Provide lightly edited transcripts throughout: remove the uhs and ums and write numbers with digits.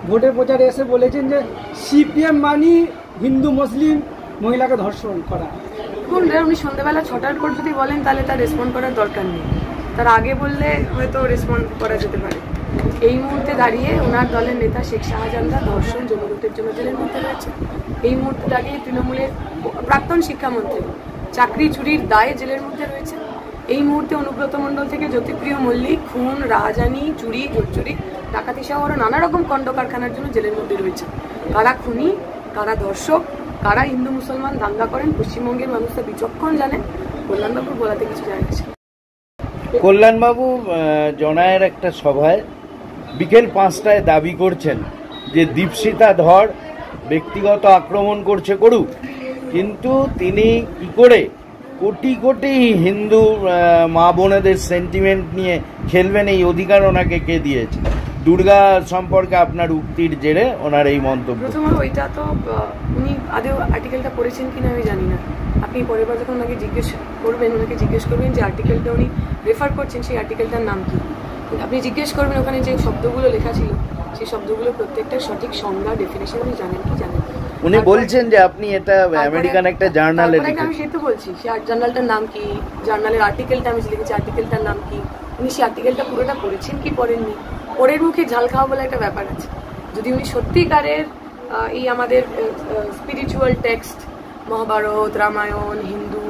ভোটের প্রচারে এসে বলেছেন যে সিপিএম মানি হিন্দু মুসলিম মহিলাকে ধর্ষণ করা। উনি সন্ধ্যাবেলা 6টার পর যদি বলেন তাহলে তার রেসপন্ড করার দরকার নেই, তার আগে বললে হয়তো রেসপন্ড করা যেতে পারে। এই মুহূর্তে দাঁড়িয়ে ওনার দলের নেতা শেখ শাহজাহানরা ধর্ষণ জনগণের জন্য জেলের মধ্যে রয়েছে। এই মুহূর্তে দাঁড়িয়ে তৃণমূলের প্রাক্তন শিক্ষামন্ত্রী চাকরি চুরির দায়ে জেলের মধ্যে রয়েছে। এই মুহূর্তে অনুব্রত মণ্ডল থেকে জ্যোতিপ্রিয় মল্লিক খুন, রাহাজানি, চুরি, জোরচুরি, ডাকাতি সহ আরো নানা রকম কাণ্ড কারখানার জন্য জেলের মধ্যে রয়েছে। কারা খুনি, কারা দর্শক, কারা হিন্দু মুসলমান দাঙ্গা করেন পশ্চিমবঙ্গের মানুষরা বিচক্ষণ জানেন। কল্যাণবাবুর বলাতে কিছু যায় না। কল্যাণবাবু জনায়ের একটা সভায় বিকেল 5টায় দাবি করছেন যে দীপশিতা ধর ব্যক্তিগত আক্রমণ করুক, কিন্তু তিনি কি করে কোটি কোটি হিন্দু মা বোনেদের সেন্টিমেন্ট নিয়ে খেলবেন, এই অধিকার ওনাকে কে দিয়েছে? দুর্গা সম্পর্কে আপনার উক্তির জেরে ওনার এই মন্তব্য। প্রথমত ওইটা তো উনি আদৌ আর্টিকেলটা পড়েছেন কিনা আমি জানি না। আপনি পরের বার যখন ওনাকে জিজ্ঞেস করবেন যে আর্টিকেলটা উনি রেফার করছেন সেই আর্টিকেলটার নাম কি, আপনি জিজ্ঞেস করবেন ওখানে যে শব্দগুলো লেখা ছিল সেই শব্দগুলো প্রত্যেকটা সঠিক সংজ্ঞা ডেফিনেশন উনি জানেন কি জানেন। উনি বলছেন যে আপনি এটা আমেরিকান একটা জার্নালে লিখেছেন। আমি সেই তো বলছি সেই জার্নালটার নাম কি, জার্নালের আর্টিকেলটা আমি লিখেছি আর্টিকেলটার নাম কি, উনি সেই আর্টিকেলটা পুরোটা পড়েছেন কি পড়েননি। পরের মুখে ঝাল খাওয়া বলে একটা ব্যাপার আছে। যদি উনি সত্যিকারের এই আমাদের স্পিরিচুয়াল টেক্সট মহাভারত, রামায়ণ, হিন্দু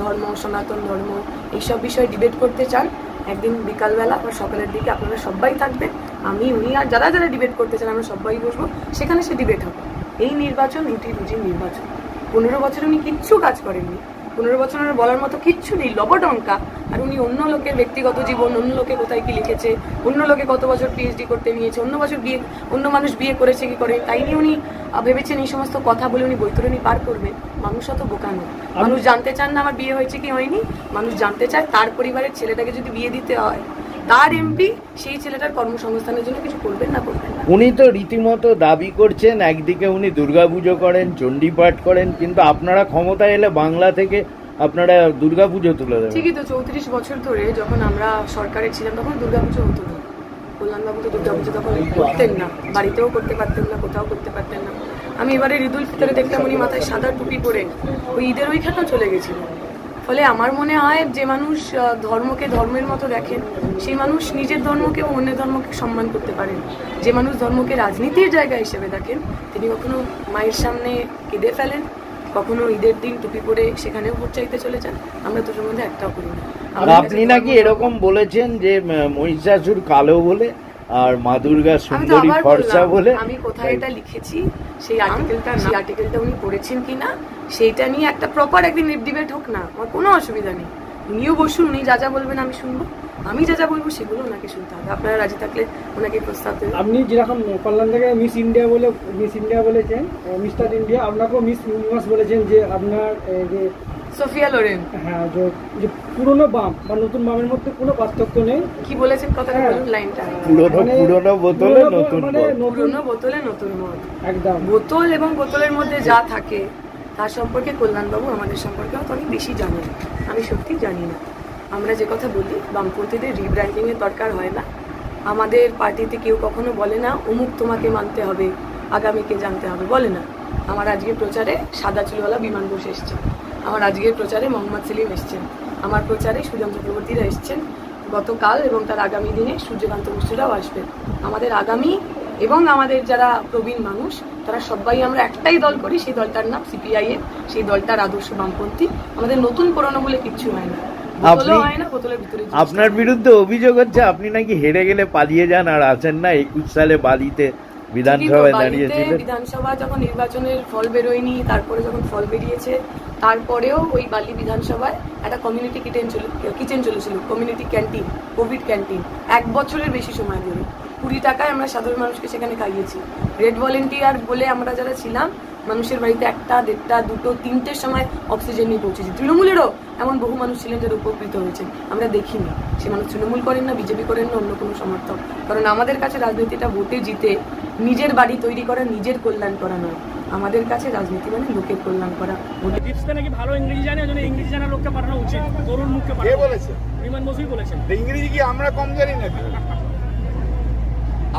ধর্ম, সনাতন ধর্ম এইসব বিষয়ে ডিবেট করতে চান, একদিন বিকালবেলা বা সকালের দিকে আপনারা সবাই থাকবেন, আমি উনি আর যারা যারা ডিবেট করতে চান আমরা সবাই বসবো, সেখানে সে ডিবেট হবে। এই নির্বাচন রুটি রুজির নির্বাচন। 15 বছর উনি কিচ্ছু কাজ করেননি, 15 বছর বলার মতো কিচ্ছু নেই, লবডঙ্কা। আর উনি অন্য লোকের ব্যক্তিগত জীবন, অন্য লোকে কোথায় কি লিখেছে, অন্য লোকে কত বছর পিএইচডি করতে নিয়েছে, অন্য মানুষ বিয়ে করেছে কি করে, তাই নিয়ে উনি ভেবেছেন এই সমস্ত কথা বলে উনি বৈতরণী পার করবেন। মানুষ অত বোকা নয়। মানুষ জানতে চান না আমার বিয়ে হয়েছে কি হয়নি, মানুষ জানতে চায় তার পরিবারের ছেলেটাকে যদি বিয়ে দিতে হয় তার এমপি সেই ছেলেটার কর্মসংস্থানের জন্য কিছু করবেন না করবেন না। উনি তো রীতিমতো দাবি করছেন, একদিকে উনি দুর্গাপুজো করেন, চণ্ডীপাঠ করেন, কিন্তু আপনারা ক্ষমতায় এলে বাংলা থেকে আপনারা দুর্গাপুজো তুলে দেবেন। ঠিকই তো, 34 বছর ধরে যখন আমরা সরকারে ছিলাম তখন দুর্গাপুজো হতো না। কল্যাণবাবু তো দুর্গাপুজো তখন করতেন না, বাড়িতেও করতে পারতেন না, কোথাও করতে পারতেন না। আমি এবারে ঈদুল ফিতরে দেখলাম উনি মাথায় সাদা টুপি পরে ওই ঈদের ওইখানেও চলে গেছিল। ফলে আমার মনে হয় যে মানুষ ধর্মকে ধর্মের মতো দেখেন সেই মানুষ নিজের ধর্মকে ও অন্যের ধর্মকে সম্মান করতে পারেন। যে মানুষ ধর্মকে রাজনীতির জায়গা হিসেবে দেখেন তিনি কখনো মায়ের সামনে কেঁদে ফেলেন, কখনো ঈদের দিন টুপি পরে সেখানেও ভোট চাইতে চলে যান। আমরা দুটোর মধ্যে একটাও করি না। আপনি নাকি এরকম বলেছেন যে মহিষাসুর কালো বলে আর মা দুর্গা সুন্দরী ফর্সা বলে। আমি কোথায় এটা লিখেছি সেই আর্টিকেলটা উনি পড়েছেন কিনা সেইটা নিয়ে একটা প্রপার একদিন ডিবেট হোক না, আমার কোনো অসুবিধা নেই। উনিও বসুন, উনি যা যা বলবেন আমি শুনবো, আমি যা যা বলবো সেগুলো ওনাকে শুনতে হবে। আপনারা রাজি থাকলে ওনাকে প্রস্তাব দেবেন। আপনি যেরকম কল্যাণ থেকে মিস ইন্ডিয়া বলেছেন, মিস্টার ইন্ডিয়া, আপনাকেও মিস ইউনিভার্স বলেছেন, যে আপনার যে সোফিয়া লোরেন, হ্যাঁ, যে পুরনো বাম বা নতুন বামের মধ্যে কোনো পার্থক্য নেই। কি বলেছেন কথাটা বলুন, লাইনটা? পুরনো বোতলে নতুন পুরনো বোতলে নতুন মদ। একদম। বোতল এবং বোতলের মধ্যে যা থাকে তার সম্পর্কে কল্যাণবাবু আমাদের সম্পর্কে অনেক বেশি জানেন, আমি সত্যি জানি না। আমরা যে কথা বলি বামপন্থীদের রিব্র্যান্ডিং এর দরকার হয় না। আমাদের পার্টিতে কেউ কখনো বলে না অমুক তোমাকে মানতে হবে, আগামীকে জানতে হবে, বলে না। আমার আজকের প্রচারে সাদা চুলওয়ালা বিমান বোস এসছে, আমার আজকের প্রচারে মোহাম্মদ সেলিম এসছেন, আমার প্রচারে সুজন চক্রবর্তীরা এসছেন গতকাল, এবং তার আগামী দিনে সূর্যকান্ত মিশ্ররাও আসবেন। আমাদের আগামী এবং আমাদের যারা প্রবীণ মানুষ তারা সবাই আমরা একটাই দল করি, সেই দলটার নাম সিপিআইএম, সেই দলটার আদর্শ বামপন্থী। আমাদের নতুন পুরনো বলে কিচ্ছু হয় না, আপনার বিরুদ্ধে অভিযোগ হচ্ছে আপনি নাকি হেরে গেলে পালিয়ে যান আর আছেন না। 21 সালে বালিতে বিধানসভায় দাঁড়িয়েছিলেন। বিধানসভা যখন নির্বাচনের ফল বেরোয়নি, তারপরে যখন ফল বেরিয়েছে তারপরেও ওই বালি বিধানসভায় একটা কমিউনিটি কিচেন চলেছিল, কমিউনিটি ক্যান্টিন, কোভিড ক্যান্টিন, 1 বছরের বেশি সময় ধরে 20 টাকায় আমরা সাধারণ মানুষকে সেখানে খাইয়েছি। রেড ভলেন্টিয়ার বলে আমরা যারা ছিলাম মানুষের বাড়িতে 1টা, 1.5টা, 2টো, 3টের সময় অক্সিজেন নিয়ে পৌঁছেছি। তৃণমূলেরও এমন বহু মানুষ ছিলেন যারা উপকৃত হয়েছে, আমরা দেখিনি। সে মানুষ তৃণমূল করেন না, বিজেপি করেন না, অন্য কোনো সমর্থক। কারণ আমাদের কাছে রাজনীতিটা ভোটে জিতে নিজের বাড়ি তৈরি করা, নিজের কল্যাণ করা নয়, আমাদের কাছে রাজনীতি মানে লোকের কল্যাণ করা। দীপশিতা নাকি ভালো ইংরেজি জানে, ওই জন্য ইংরেজি জানার লোককে পাঠানো উচিত, তরুণ মুখকে কে পাঠানো। বলেছে? বিমান বসুই বলেছেন। ইংরেজি কি আমরা কম জানি নাকি?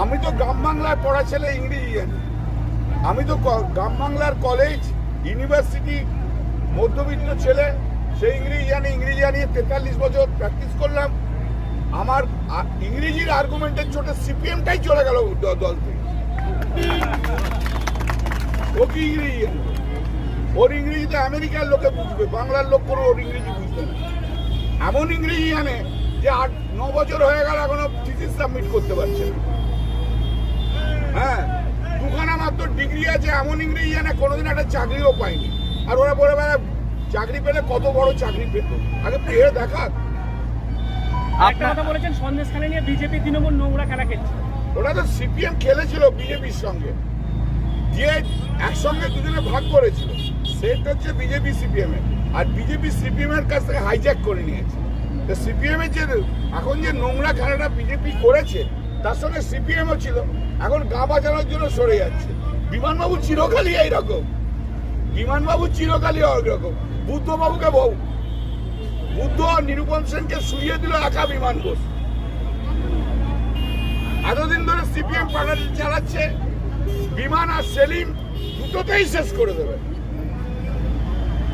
আমি তো গ্রাম বাংলায় পড়া ছেলে, ইংরেজি জানি। আমি তো গ্রাম বাংলার কলেজ, ইউনিভার্সিটি, মধ্যবিত্ত ছেলে, সেই ইংরেজি জানিয়ে 43 বছর প্র্যাকটিস করলাম। আমার ইংরেজির আর্গুমেন্টের চোটে সিপিএমটাই চলে গেল দল থেকে। ও কি ইংরেজি জানে? ওর ইংরেজিতে আমেরিকার লোকে বুঝবে, বাংলার লোক করে ওর ইংরেজি বুঝবে না। এমন ইংরেজি জানে যে 8-9 বছর হয়ে গেল এখনো থিসিস সাবমিট করতে পারছে না। হ্যাঁ, 2খানা মাত্র ডিগ্রি আছে, এমন ইংরেজি জানে কোনোদিন একটা চাকরিও পায়নি। আর ওরা বলে চাকরি পেলে কত বড় চাকরি পেত, আগে পেয়ে দেখা। একটা কথা বলেছেন সন্দেশখালী নিয়ে বিজেপি তৃণমূল নোংরা খেলা খেলছে। ওরা তো সিপিএম খেলেছিল বিজেপির সঙ্গে, দিয়ে একসঙ্গে দুজনে ভাগ করেছিল। সেট হচ্ছে বিজেপি সিপিএম এর, আর বিজেপি সিপিএম এর কাছ থেকে হাইজ্যাক করে নিয়েছে। তো সিপিএম এর যে এখন যে নোংরা খেলাটা বিজেপি করেছে, তার সঙ্গে সিপিএমও ছিল, এখন গা বাঁচানোর জন্য সরে যাচ্ছে। বিমানবাবু চিরকালই এইরকম, বিমানবাবু চিরকালই এইরকম। বুদ্ধবাবুকে বুদ্ধ নিরূপম সেনকে শুইয়ে দিল একা বিমান ঘোষ। এতদিন ধরে সিপিএম পার্টি চালাচ্ছে, বিমান আর সেলিম দুটোতেই শেষ করে দেবে।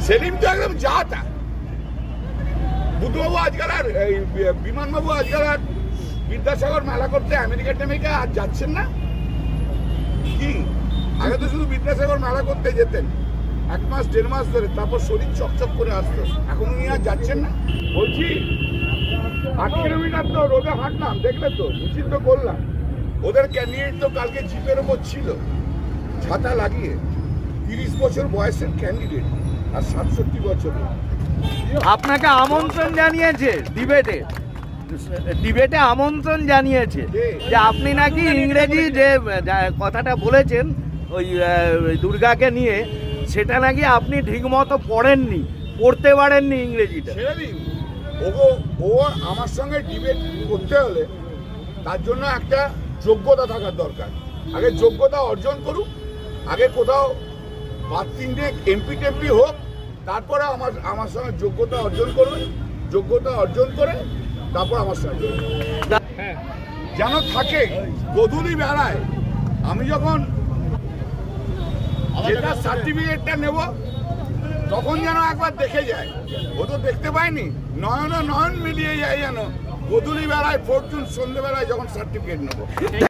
সেলিম তো একদম যা তা। বুদ্ধবাবু আজকাল আর বিমানবাবু আজকাল আর বিদ্যাসাগর মেলা করতে আমেরিকা টেমেরিকা আর যাচ্ছেন না কি? আগে তো শুধু বিদ্যাসাগর মেলা করতে যেতেন 1 মাস 1.5 মাস ধরে, তারপর শরীর চকচক করে আসতো। এখন উনি আর যাচ্ছেন না। বলছি 8 কিলোমিটার তো রোদে হাঁটলাম, দেখলে তো, মিছিল তো করলাম। ওদের ক্যান্ডিডেট তো কালকে জিপের ওপর ছিল ছাতা লাগিয়ে, 30 বছর বয়সের ক্যান্ডিডেট আর 67 বছরের। আপনাকে আমন্ত্রণ জানিয়েছে ডিবেটে আমন্ত্রণ জানিয়েছে যে আপনি নাকি ইংরেজি যে কথাটা বলেছেন ওই দুর্গাকে নিয়ে, সেটা নাকি আপনি ঠিকমতো পড়তে পারেননি ইংরেজিটা। ছেড়ে দিন, ও আমার সঙ্গে ডিবেট করতে হলে তার জন্য একটা যোগ্যতা থাকার দরকার। আগে যোগ্যতা অর্জন করুক, আগে কোথাও 2-3টে এমপি টেমপি হোক, তারপরে আমার সঙ্গে যোগ্যতা অর্জন করবে। যোগ্যতা অর্জন করে তারপর আমার সঙ্গে যেন থাকে। গধূলি বেলায় আমি যখন যেটা সার্টিফিকেটটা নেব, তখন যেন একবার দেখে যায়। ও তো দেখতে পায়নি, নয়ন মিলিয়ে যায় যেন গধূলি বেলায়, ফরচুন সন্ধ্যেবেলায় যখন সার্টিফিকেট নেব।